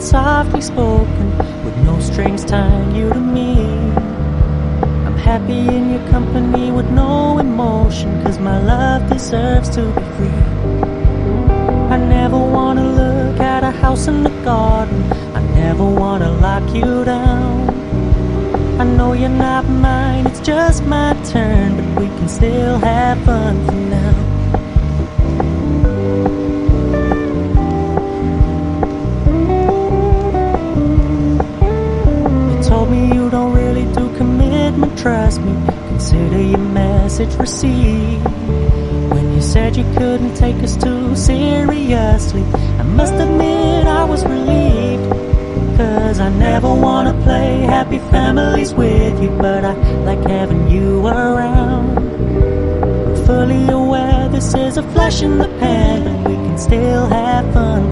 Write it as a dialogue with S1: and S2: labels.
S1: softly spoken, with no strings tying you to me. I'm happy in your company with no emotion, 'cause my love deserves to be free. I never wanna look at a house in the garden, I never wanna lock you down. I know you're not mine, it's just my turn, but we can still have fun for now. You told me you don't really do commitment, trust me, consider your message received. When you said you couldn't take us too seriously, I must admit I was relieved. 'Cause I never wanna play happy families with you, but I like having you around. I'm fully aware this is a flash in the pan, but we can still have fun